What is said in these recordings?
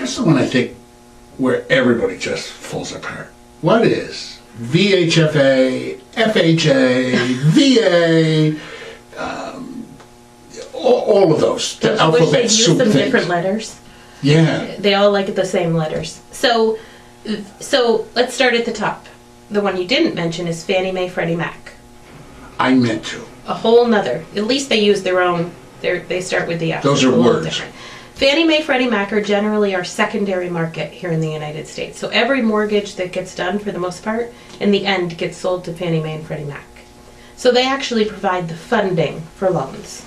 Here's the one I think where everybody just falls apart. What is VHFA, FHA, VA, all of those, the alphabet soup things. Use some different letters. Yeah. They all like the same letters. So let's start at the top. The one you didn't mention is Fannie Mae, Freddie Mac. I meant to. A whole nother. At least they use their own. They start with the F. Those are words. Different. Fannie Mae, Freddie Mac are generally our secondary market here in the United States. So every mortgage that gets done, for the most part, in the end gets sold to Fannie Mae and Freddie Mac. So they actually provide the funding for loans.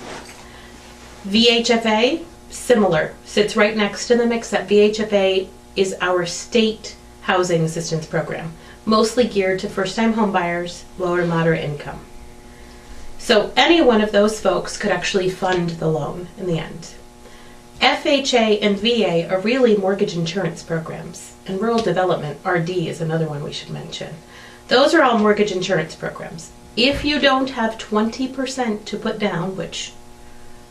VHFA, similar, sits right next to them, except VHFA is our state housing assistance program, mostly geared to first-time home buyers, low or moderate income. So any one of those folks could actually fund the loan in the end. FHA and VA are really mortgage insurance programs, and rural development, RD, is another one we should mention. Those are all mortgage insurance programs. If you don't have 20% to put down, which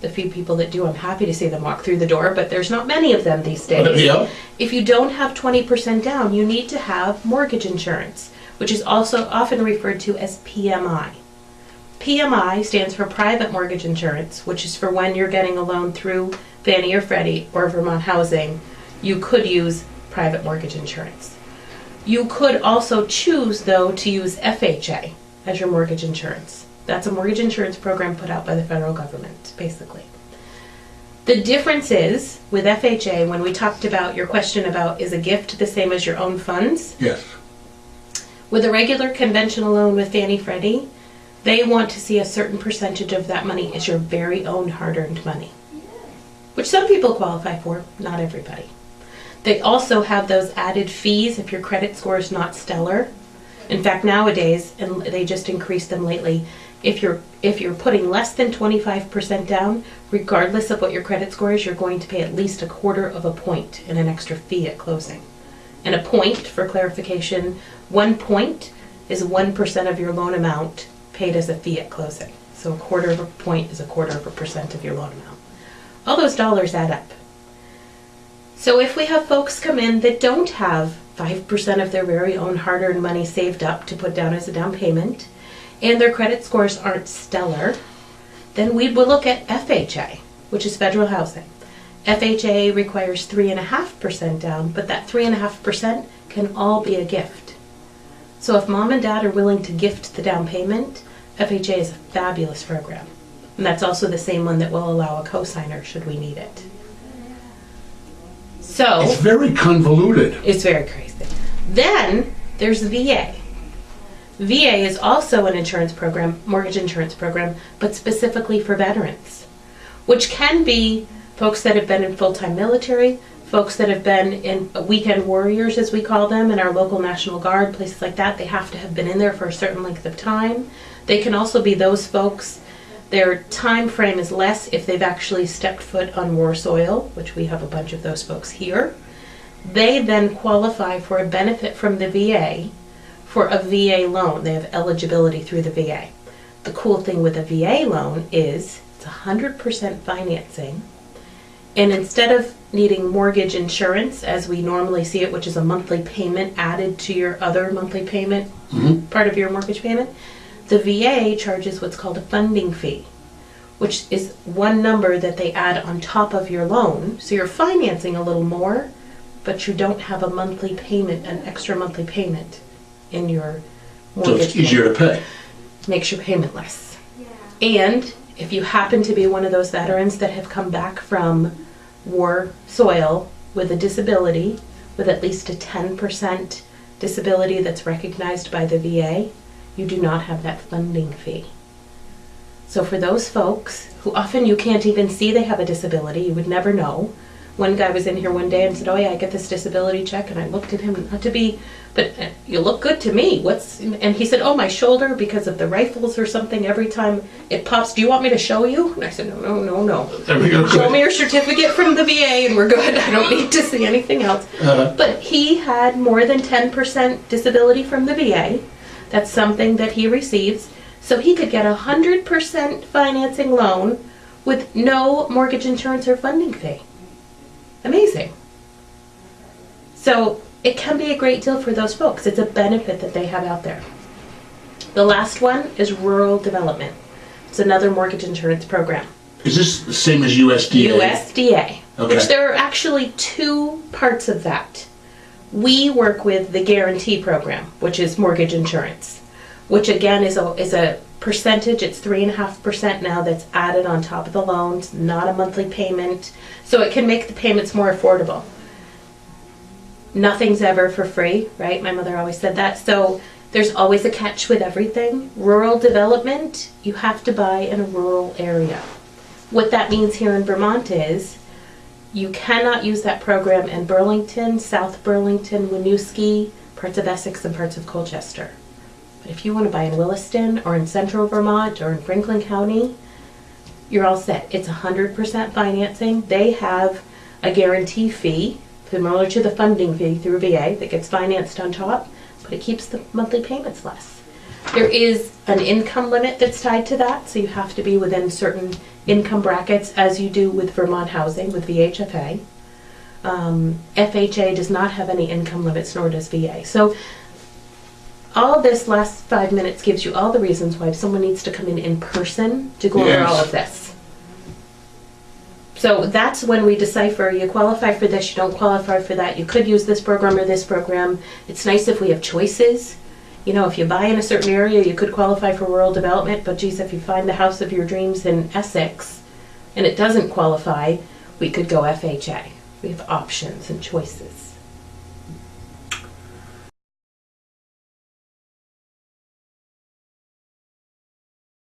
the few people that do, I'm happy to see them walk through the door, but there's not many of them these days. Yeah. If you don't have 20% down, you need to have mortgage insurance, which is also often referred to as PMI. PMI stands for private mortgage insurance, which is for when you're getting a loan through Fannie or Freddie or Vermont Housing. You could use private mortgage insurance. You could also choose, though, to use FHA as your mortgage insurance. That's a mortgage insurance program put out by the federal government, basically. The difference is, with FHA, when we talked about your question about is a gift the same as your own funds? Yes. With a regular conventional loan with Fannie Freddie, they want to see a certain percentage of that money as your very own hard-earned money, which some people qualify for, not everybody. They also have those added fees if your credit score is not stellar. In fact, nowadays, and they just increased them lately, if you're putting less than 25% down, regardless of what your credit score is, you're going to pay at least 1/4 of a point in an extra fee at closing. And a point, for clarification, 1 point is 1% of your loan amount paid as a fee at closing. So 1/4 of a point is 1/4% of your loan amount. All those dollars add up. So if we have folks come in that don't have 5% of their very own hard-earned money saved up to put down as a down payment, and their credit scores aren't stellar, then we will look at FHA, which is federal housing. FHA requires 3.5% down, but that 3.5% can all be a gift. So if mom and dad are willing to gift the down payment, FHA is a fabulous program. And that's also the same one that will allow a cosigner should we need it. So it's very convoluted. It's very crazy. Then there's VA. VA is also an insurance program, mortgage insurance program, but specifically for veterans, which can be folks that have been in full-time military, folks that have been in weekend warriors, as we call them, in our local National Guard, places like that. They have to have been in there for a certain length of time. They can also be those folks, their time frame is less if they've actually stepped foot on war soil, which we have a bunch of those folks here. They then qualify for a benefit from the VA for a VA loan. They have eligibility through the VA. The cool thing with a VA loan is it's 100% financing, and instead of needing mortgage insurance as we normally see it, which is a monthly payment added to your other monthly payment, part of your mortgage payment, the VA charges what's called a funding fee, which is one number that they add on top of your loan. So you're financing a little more, but you don't have a monthly payment, an extra monthly payment in your mortgage. So it's easier to pay. Makes your payment less. And if you happen to be one of those veterans that have come back from war soil with a disability, with at least a 10% disability that's recognized by the VA, you do not have that funding fee. So for those folks who often you can't even see they have a disability, you would never know. One guy was in here one day and said, "Oh yeah, I get this disability check," and I looked at him, not to be, but you look good to me. And he said, "Oh, my shoulder, because of the rifles or something, every time it pops, do you want me to show you?" And I said, no. There we go. Show me your certificate from the VA and we're good. I don't need to see anything else. But he had more than 10% disability from the VA. That's something that he receives. So he could get a 100% financing loan with no mortgage insurance or funding fee. Amazing. So it can be a great deal for those folks. It's a benefit that they have out there. The last one is rural development. It's another mortgage insurance program. Is this the same as USDA? USDA, Okay. which there are actually two parts of that. We work with the guarantee program, which is mortgage insurance, which again is a percentage. It's 3.5% now that's added on top of the loans, not a monthly payment, so it can make the payments more affordable. Nothing's ever for free, right? My mother always said that. So there's always a catch with everything. Rural development, you have to buy in a rural area. What that means here in Vermont is you cannot use that program in Burlington, South Burlington, Winooski, parts of Essex, and parts of Colchester. But if you want to buy in Williston or in central Vermont or in Franklin County, you're all set. It's 100% financing. They have a guarantee fee, similar to the funding fee through VA, that gets financed on top, but it keeps the monthly payments less. There is an income limit that's tied to that, so you have to be within certain income brackets, as you do with Vermont Housing, with VHFA. FHA does not have any income limits, nor does VA. So all this last 5 minutes gives you all the reasons why someone needs to come in person to go over all of this. So that's when we decipher, you qualify for this, you don't qualify for that, you could use this program or this program. It's nice if we have choices. You know, if you buy in a certain area, you could qualify for rural development, but geez, if you find the house of your dreams in Essex and it doesn't qualify, we could go FHA. We have options and choices.